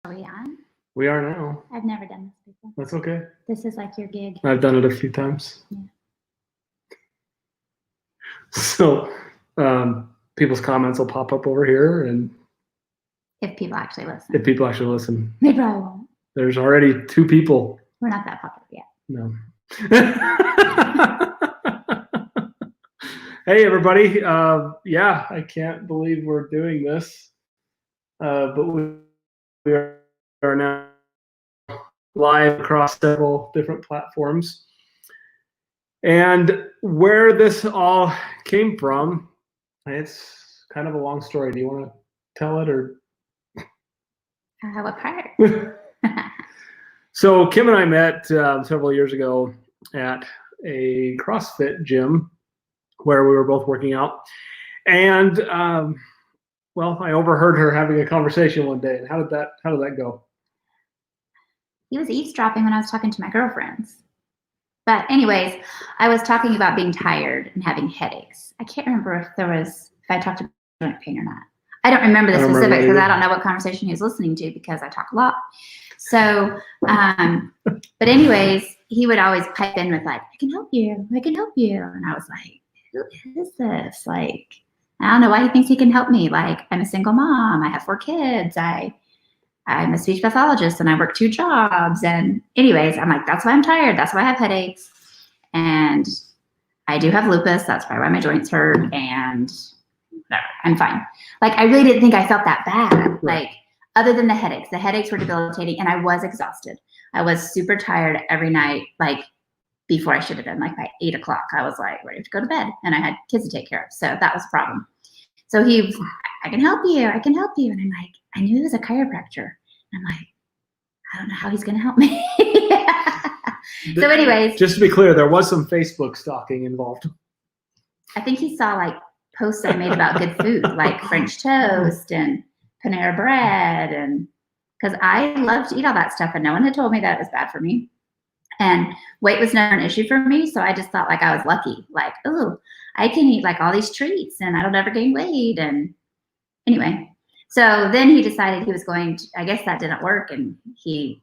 Are we on? We are now. I've never done this before. That's okay. This is like your gig. I've done it a few times. Yeah. So people's comments will pop up over here, and If people actually listen. if people actually listen, They probably won't. there's already 2 people. We're not that popular yet. No. Hey, everybody. Yeah, I can't believe we're doing this. But we are now live across several different platforms. And where this all came from, it's kind of a long story. Do you want to tell it, or? What part? So Kim and I met several years ago at a CrossFit gym where we were both working out. And well, I overheard her having a conversation one day. And how did that go? He was eavesdropping when I was talking to my girlfriends. But anyways, I was talking about being tired and having headaches. I can't remember if I talked about joint pain or not. I don't remember the specifics because I don't know what conversation he was listening to because I talk a lot. So, but anyways, he would always pipe in with like, I can help you. And I was like, who is this? Like, I don't know why he thinks he can help me. Like, I'm a single mom. I have 4 kids. I'm a speech pathologist and I work 2 jobs. And anyways, I'm like, that's why I'm tired. That's why I have headaches. And I do have lupus. That's probably why my joints hurt. And whatever, I'm fine. Like, I really didn't think I felt that bad. Right. Like, other than the headaches were debilitating and I was exhausted. I was super tired every night, like before I should have been, like by 8 o'clock, I was like ready to go to bed and I had kids to take care of. So that was a problem. So I can help you. And I'm like, I knew he was a chiropractor. And I'm like, I don't know how he's going to help me. So anyways. Just to be clear, there was some Facebook stalking involved. I think he saw like posts I made about good food, like French toast and Panera bread. And because I love to eat all that stuff and no one had told me that it was bad for me. And weight was never an issue for me. So I just thought like I was lucky. Like, oh, I can eat like all these treats and I don't ever gain weight. And anyway, so then he decided he was going to, I guess that didn't work. And he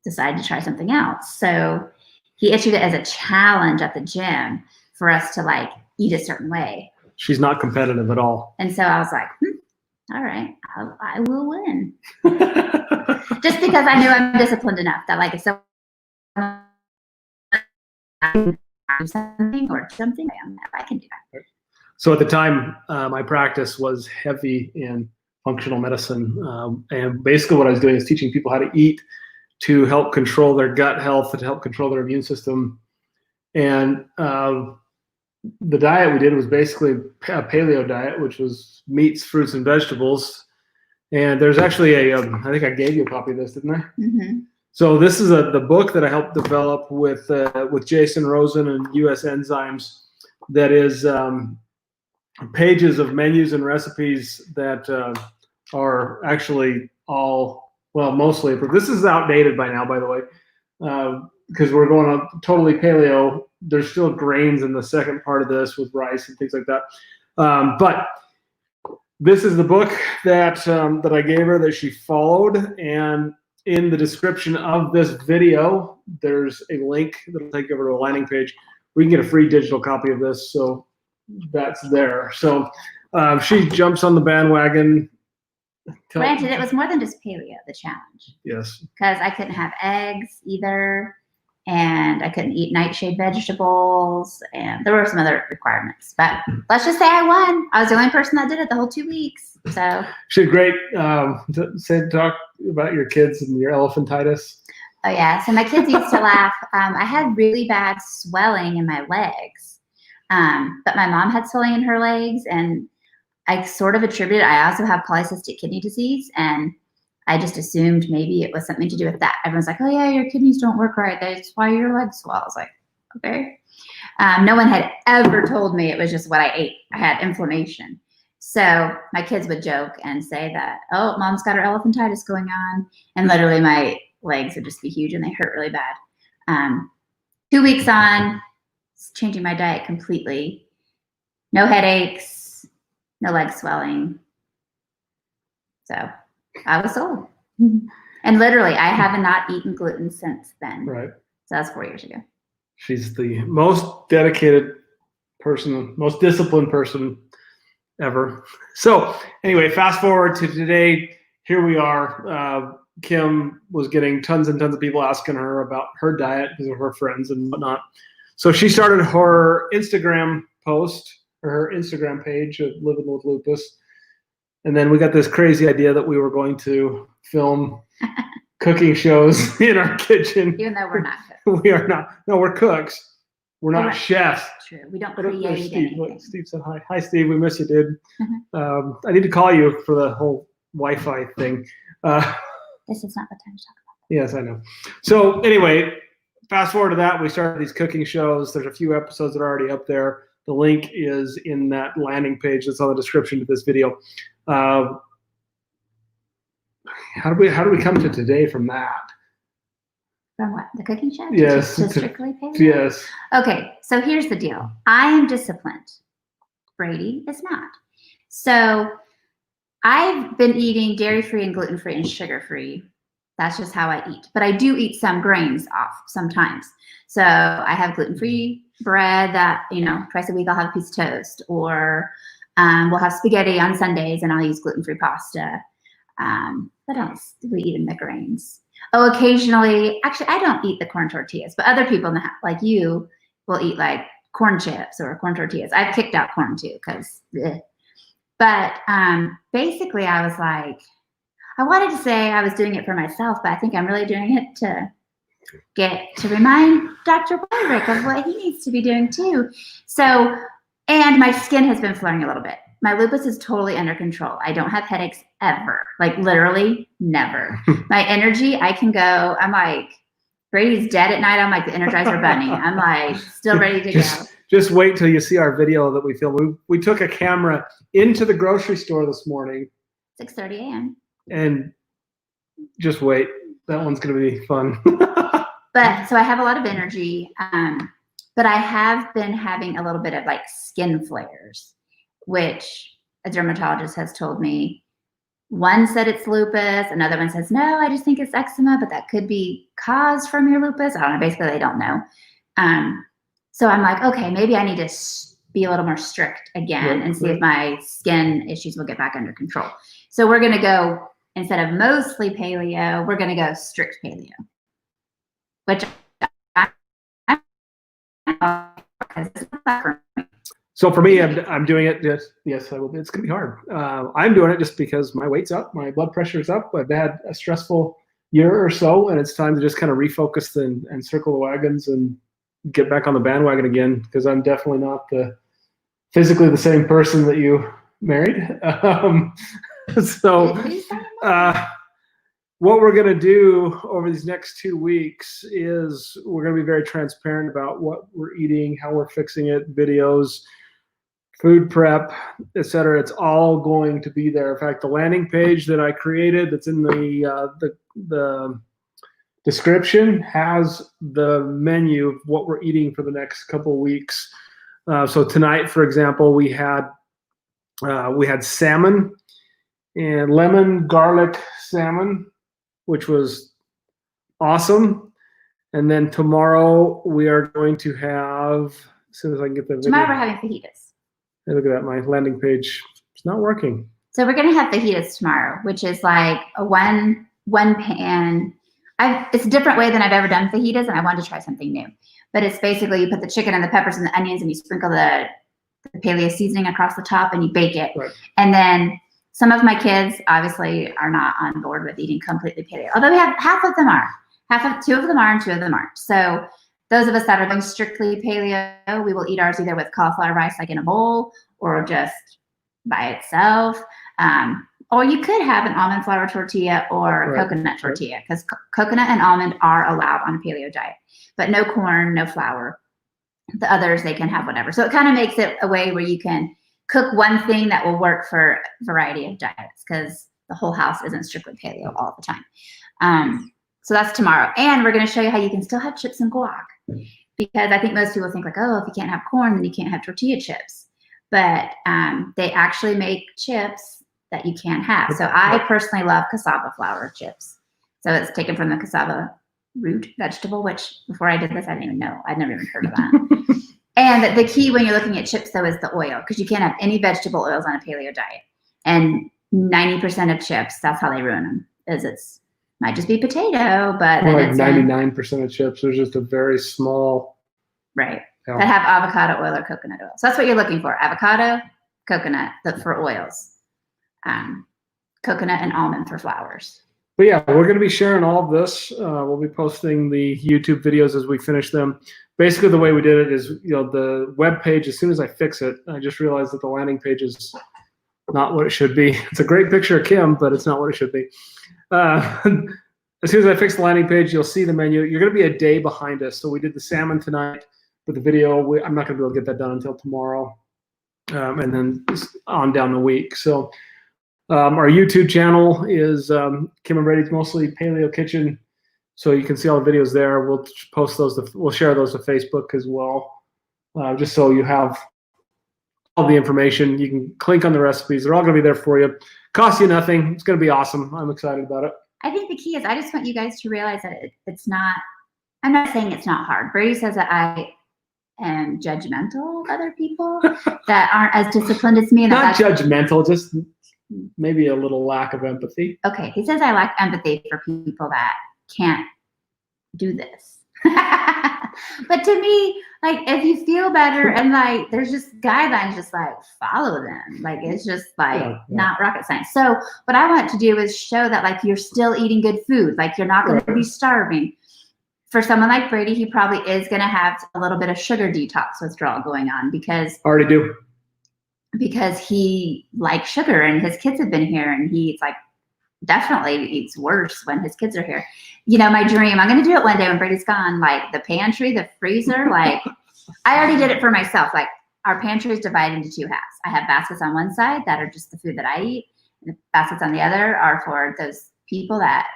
decided to try something else. So he issued it as a challenge at the gym for us to like eat a certain way. She's not competitive at all. And so I was like, all right, I will win. Just because I knew I'm disciplined enough that like if someone something or something, I can do that. So at the time, my practice was heavy in functional medicine. And basically what I was doing is teaching people how to eat to help control their gut health, to help control their immune system. And the diet we did was basically a paleo diet, which was meats, fruits, and vegetables. And there's actually I think I gave you a copy of this, didn't I? Mm-hmm. So this is the book that I helped develop with Jason Rosen and US Enzymes. That is pages of menus and recipes that are actually mostly approved. This is outdated by now, by the way, because we're going on totally paleo. There's still grains in the second part of this with rice and things like that. But this is the book that I gave her that she followed. And in the description of this video, there's a link that'll take you over to a landing page. We can get a free digital copy of this. So that's there. So she jumps on the bandwagon. Granted, it was more than just paleo, the challenge. Yes. Because I couldn't have eggs either. And I couldn't eat nightshade vegetables, and there were some other requirements. But let's just say I won. I was the only person that did it the whole 2 weeks. So she had great talk about your kids and your elephantitis. Oh yeah, so my kids used to laugh. I had really bad swelling in my legs, but my mom had swelling in her legs, and I sort of attributed. I also have polycystic kidney disease, and I just assumed maybe it was something to do with that. Everyone's like, oh yeah, your kidneys don't work right. That's why your legs swell. I was like, okay. No one had ever told me it was just what I ate. I had inflammation. So my kids would joke and say that, oh, mom's got her elephantitis going on. And literally my legs would just be huge and they hurt really bad. 2 weeks on, changing my diet completely. No headaches, no leg swelling. So I was sold. And literally, I have not eaten gluten since then. Right. So that was 4 years ago. She's the most dedicated person, most disciplined person ever. So anyway, fast forward to today. Here we are. Kim was getting tons and tons of people asking her about her diet because of her friends and whatnot. So she started her Instagram post, or her Instagram page of Living with Lupus. And then we got this crazy idea that we were going to film cooking shows in our kitchen. Even though we're not cooks. We are not. No, we're cooks. We're not chefs. True. We don't create anything. Steve said hi. Hi, Steve. We miss you, dude. I need to call you for the whole Wi-Fi thing. This is not the time to talk about that. Yes, I know. So anyway, fast forward to that. We started these cooking shows. There's a few episodes that are already up there. The link is in that landing page that's on the description to this video. How do we come to today from that? From what? The cooking show? Yes. To strictly paleo? Yes. Okay, so here's the deal. I am disciplined. Brady is not. So I've been eating dairy-free and gluten-free and sugar-free. That's just how I eat. But I do eat some grains off sometimes. So I have gluten-free bread that, twice a week I'll have a piece of toast. Or we'll have spaghetti on Sundays and I'll use gluten-free pasta. What else do we eat in the grains? Oh, occasionally, actually, I don't eat the corn tortillas, but other people in the house, like you, will eat like corn chips or corn tortillas. I've kicked out corn too, because, but basically I was like, I wanted to say I was doing it for myself, but I think I'm really doing it to remind Dr. Wyrick of what he needs to be doing too. So, and my skin has been flaring a little bit. My lupus is totally under control. I don't have headaches ever, like literally never. My energy, I can go, I'm like, Brady's dead at night. I'm like the Energizer Bunny. I'm like still ready to go. Just wait till you see our video that we filmed. We took a camera into the grocery store this morning. 6:30 a.m. And just wait. That one's going to be fun. But so I have a lot of energy, but I have been having a little bit of like skin flares, which a dermatologist has told me. One said it's lupus, another one says, no, I just think it's eczema, but that could be caused from your lupus. I don't know, basically they don't know. So I'm like, okay, maybe I need to be a little more strict again and see if my skin issues will get back under control. So we're gonna go, instead of mostly paleo, we're gonna go strict paleo. Which So for me, I'm doing it just, yes, I will. It's going to be hard. I'm doing it just because my weight's up, my blood pressure is up. I've had a stressful year or so, and it's time to just kind of refocus and circle the wagons and get back on the bandwagon again, because I'm definitely not physically the same person that you married. What we're going to do over these next 2 weeks is we're going to be very transparent about what we're eating, how we're fixing it, videos, food prep, etc. It's all going to be there. In fact, the landing page that I created that's in the description has the menu of what we're eating for the next couple of weeks. So tonight, for example, we had salmon and lemon garlic salmon, which was awesome. And then tomorrow we are going to have, as soon as I can get the video. Tomorrow we're having fajitas. Hey, look at that, my landing page. It's not working. So we're gonna have fajitas tomorrow, which is like a one pan. It's a different way than I've ever done fajitas, and I wanted to try something new. But it's basically you put the chicken and the peppers and the onions, and you sprinkle the paleo seasoning across the top, and you bake it. Right. And then some of my kids obviously are not on board with eating completely paleo, although we have half of them are. Two of them are and 2 of them aren't. So those of us that are going strictly paleo, we will eat ours either with cauliflower rice like in a bowl or just by itself. Or you could have an almond flour tortilla or a coconut tortilla, because coconut and almond are allowed on a paleo diet, but no corn, no flour. The others, they can have whatever. So it kind of makes it a way where you can cook one thing that will work for a variety of diets, because the whole house isn't strictly paleo all the time. So that's tomorrow. And we're going to show you how you can still have chips and guac, because I think most people think like, oh, if you can't have corn, then you can't have tortilla chips. But they actually make chips that you can have. So I personally love cassava flour chips. So it's taken from the cassava root vegetable, which before I did this, I didn't even know. I'd never even heard of that. And the key when you're looking at chips, though, is the oil, because you can't have any vegetable oils on a paleo diet. And 90% of chips, that's how they ruin them, is it's might just be potato, but More then like it's 99% of chips. There's just a very small. right. Yeah. That have avocado oil or coconut oil. So that's what you're looking for: avocado, coconut, for oils, coconut and almond for flours. But yeah, we're going to be sharing all of this. We'll be posting the YouTube videos as we finish them. Basically, the way we did it is, the web page, as soon as I fix it, I just realized that the landing page is not what it should be. It's a great picture of Kim, but it's not what it should be. As soon as I fix the landing page, you'll see the menu. You're going to be a day behind us. So we did the salmon tonight, but the video, I'm not going to be able to get that done until tomorrow, and then on down the week. So our YouTube channel is Kim and Brady's Mostly Paleo Kitchen. So you can see all the videos there. We'll post those. We'll share those to Facebook as well, just so you have all the information. You can click on the recipes. They're all going to be there for you. Cost you nothing. It's going to be awesome. I'm excited about it. I think the key is I just want you guys to realize that it's not. I'm not saying it's not hard. Brady says that I am judgmental of other people that aren't as disciplined as me. And Not judgmental, just maybe a little lack of empathy. Okay, he says I lack empathy for people that can't do this. But to me, like, if you feel better and like there's just guidelines, just like follow them. Like it's just like not rocket science. So what I want to do is show that like you're still eating good food. Like you're not going to be starving. For someone like Brady, he probably is going to have a little bit of sugar detox withdrawal going on because already do. Because he likes sugar and his kids have been here and he's like definitely eats worse when his kids are here. My dream, I'm going to do it one day when Brady's gone, like the pantry, the freezer, like I already did it for myself. Like our pantry is divided into two halves. I have baskets on one side that are just the food that I eat. And the baskets on the other are for those people that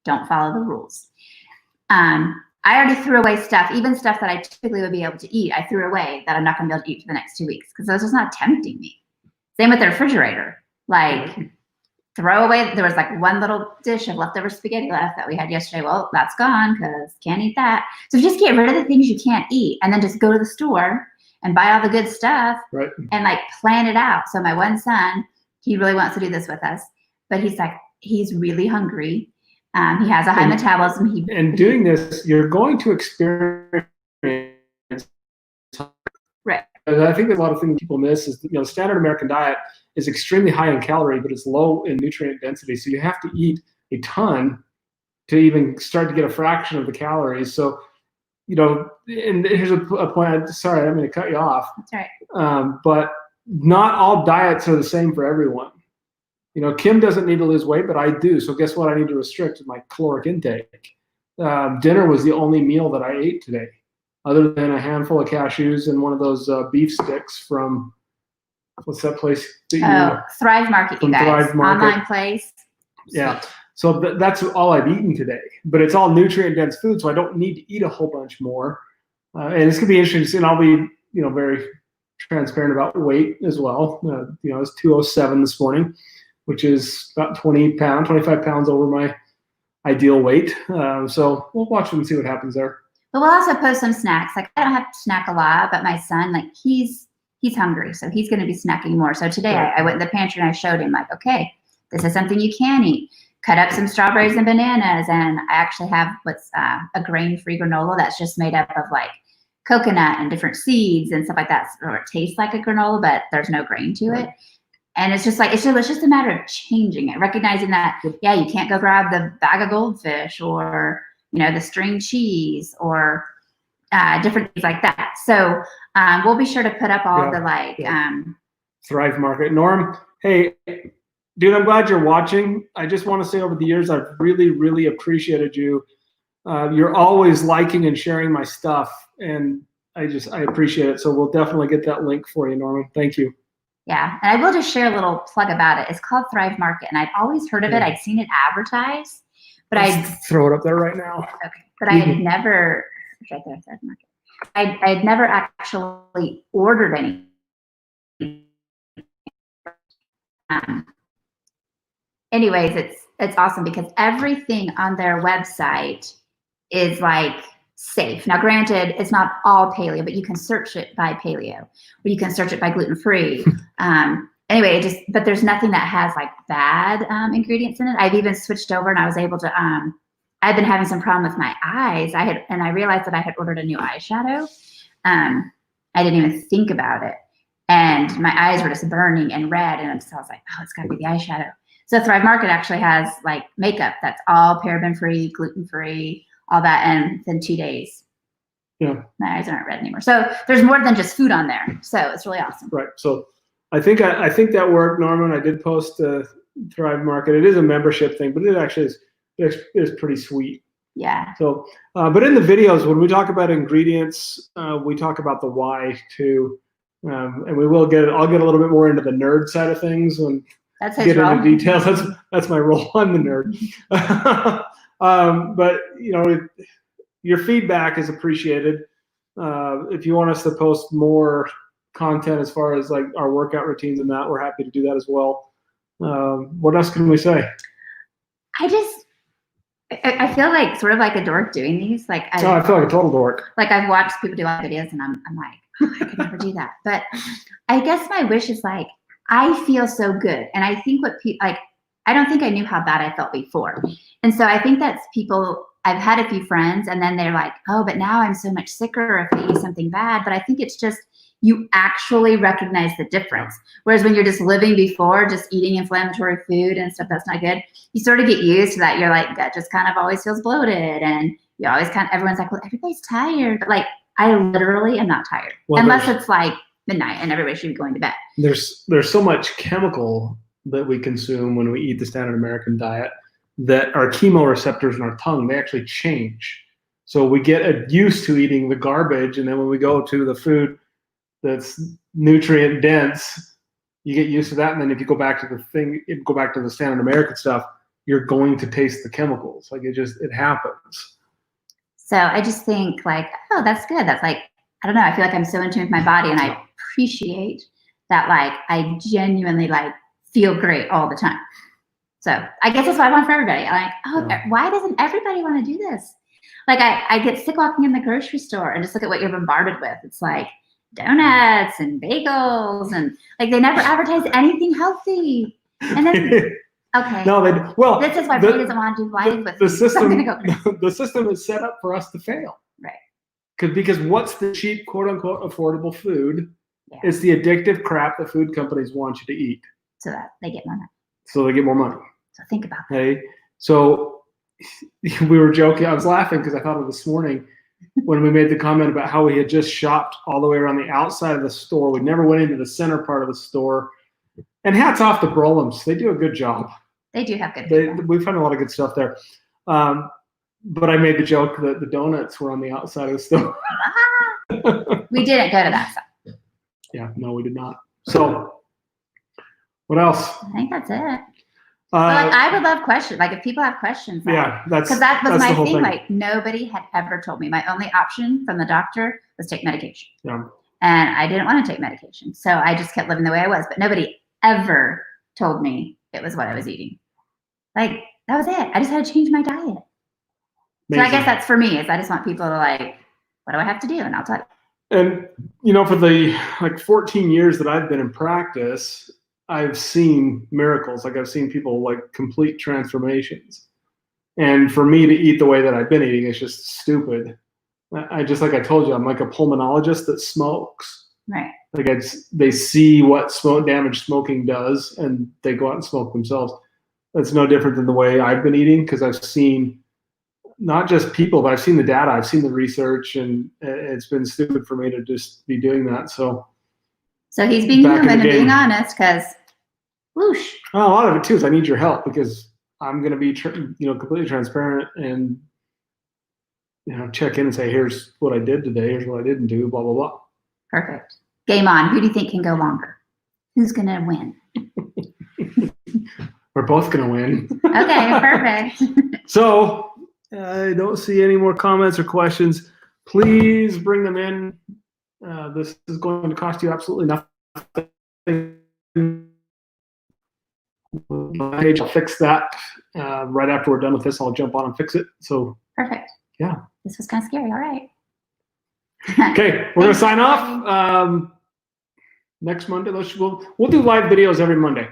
don't follow the rules. I already threw away stuff, even stuff that I typically would be able to eat. I threw away that I'm not going to be able to eat for the next 2 weeks because those was not tempting me. Same with the refrigerator. Like throw away. There was like one little dish of leftover spaghetti left that we had yesterday. Well, that's gone because can't eat that. So just get rid of the things you can't eat and then just go to the store and buy all the good stuff and like plan it out. So my one son, he really wants to do this with us, but he's really hungry. He has a high metabolism. And doing this, you're going to experience. Right. And I think that a lot of things people miss is, the standard American diet is extremely high in calorie, but it's low in nutrient density. So you have to eat a ton to even start to get a fraction of the calories. So, and here's a point. Sorry, I'm going to cut you off. That's right. But not all diets are the same for everyone. Kim doesn't need to lose weight, but I do. So guess what? I need to restrict my caloric intake. Dinner was the only meal that I ate today, other than a handful of cashews and one of those beef sticks from, what's that place? Thrive Market, you guys. Thrive Market. Online place. Yeah. So that's all I've eaten today. But it's all nutrient-dense food, so I don't need to eat a whole bunch more. And it's going to be interesting. And I'll be, very transparent about weight as well. I was 207 this morning, which is about 25 pounds over my ideal weight. So we'll watch and see what happens there. But we'll also post some snacks. Like I don't have to snack a lot, but my son, like he's hungry, so he's going to be snacking more. So today I went in the pantry and I showed him like, okay, this is something you can eat. Cut up some strawberries and bananas, and I actually have what's a grain-free granola that's just made up of like coconut and different seeds and stuff like that. So it tastes like a granola, but there's no grain to it. And it's just like, it's just a matter of changing it, recognizing that, you can't go grab the bag of goldfish or, the string cheese or different things like that. So we'll be sure to put up all the Thrive Market. Norm, hey, dude, I'm glad you're watching. I just want to say over the years, I've really, really appreciated you. You're always liking and sharing my stuff, and I appreciate it. So we'll definitely get that link for you, Norman. Thank you. Yeah, and I will just share a little plug about it. It's called Thrive Market, and I'd always heard of it. I'd seen it advertised, but I'd throw it up there right now. Okay, but I had never. It's right there, Thrive Market. I had never actually ordered any. anyways, it's awesome because everything on their website is like safe. Now, granted, it's not all paleo, but you can search it by paleo, or you can search it by gluten-free. Anyway, but there's nothing that has like bad ingredients in it. I've even switched over and I was able to, I've been having some problem with my eyes. And I realized that I had ordered a new eyeshadow. I didn't even think about it. And my eyes were just burning and red. And so I was like, oh, it's gotta be the eyeshadow. So Thrive Market actually has like makeup that's all paraben-free, gluten-free, all that. And within 2 days, yeah, my eyes aren't red anymore. So there's more than just food on there. So it's really awesome. Right. So I think that worked, Norman. I did post Thrive Market. It is a membership thing, but it actually is pretty sweet. Yeah. So, but in the videos, when we talk about ingredients, we talk about the why too, and I'll get a little bit more into the nerd side of things and get into details. That's my role. I'm the nerd. But you know, your feedback is appreciated. If you want us to post more content as far as like our workout routines and that, we're happy to do that as well. What else can we say? I feel like sort of like a dork doing these. Like I feel like a total dork. Like I've watched people do videos and I'm like, oh, I could never do that. But I guess my wish is like, I feel so good. And I think what people like, I don't think I knew how bad I felt before. And so I think that's people, I've had a few friends and then they're like, oh, but now I'm so much sicker if I eat something bad. But I think it's just, you actually recognize the difference. Whereas when you're just living before, just eating inflammatory food and stuff that's not good, you sort of get used to that. You're like, gut just kind of always feels bloated. And you always everyone's like, well, everybody's tired. But like, I literally am not tired. Well, unless it's like midnight and everybody should be going to bed. There's so much chemical that we consume when we eat the standard American diet that our chemoreceptors in our tongue, they actually change. So we get used to eating the garbage. And then when we go to the food that's nutrient dense, you get used to that. And then if you go back to the standard American stuff, you're going to taste the chemicals. Like it happens. So I just think like, oh, that's good. That's like, I don't know. I feel like I'm so in tune with my body and I appreciate that. Like I genuinely like feel great all the time. So I guess that's what I want for everybody. I'm like, oh, why doesn't everybody want to do this? Like I get sick walking in the grocery store and just look at what you're bombarded with. It's like donuts and bagels and like they never advertise anything healthy. And then okay. No, this is why Brady doesn't want to do live with the system. The system is set up for us to fail. Right. Because what's the cheap, quote unquote, affordable food? Yeah. It's the addictive crap that food companies want you to eat. So that they get more money. So they get more money. So think about that. Okay. So we were joking. I was laughing because I thought of this morning when we made the comment about how we had just shopped all the way around the outside of the store. We never went into the center part of the store. And hats off to Brolums. They do a good job. They do have good. We find a lot of good stuff there. But I made the joke that the donuts were on the outside of the store. We didn't go to that side. Yeah, no, we did not. So, what else? I think that's it. Like, I would love questions. Like if people have questions. Yeah, because that was my thing. Like nobody had ever told me. My only option from the doctor was take medication. Yeah. And I didn't want to take medication, so I just kept living the way I was. But nobody ever told me it was what I was eating. Like that was it. I just had to change my diet. Amazing. So I guess that's for me. Is I just want people to like, what do I have to do? And I'll tell you. And you know, for the 14 years that I've been in practice, I've seen miracles. Like I've seen people like complete transformations. And for me to eat the way that I've been eating is just stupid. I like I told you, I'm like a pulmonologist that smokes. Right. Like they see what damage smoking does and they go out and smoke themselves. That's no different than the way I've been eating because I've seen not just people, but I've seen the data, I've seen the research, and it's been stupid for me to just be doing that. So he's being human and being honest because whoosh. Well, a lot of it too is I need your help because I'm going to be completely transparent and check in and say, here's what I did today, here's what I didn't do, blah, blah, blah. Perfect. Game on. Who do you think can go longer? Who's going to win? We're both going to win. Okay, perfect. So I don't see any more comments or questions. Please bring them in. This is going to cost you absolutely nothing. my page. I'll fix that right after we're done with this. I'll jump on and fix it. So Perfect. yeah. This was kind of scary. All right. Okay, we're gonna sign off. Next Monday, we'll do live videos every Monday.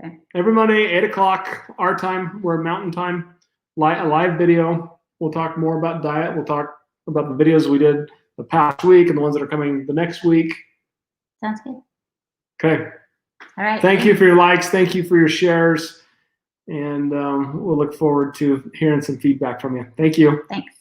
Okay. Every Monday, 8 o'clock our time. We're Mountain Time. A live video. We'll talk more about diet. We'll talk about the videos we did the past week and the ones that are coming the next week. Sounds good. Okay. All right. Thank you for your likes. Thank you for your shares. And we'll look forward to hearing some feedback from you. Thank you. Thanks.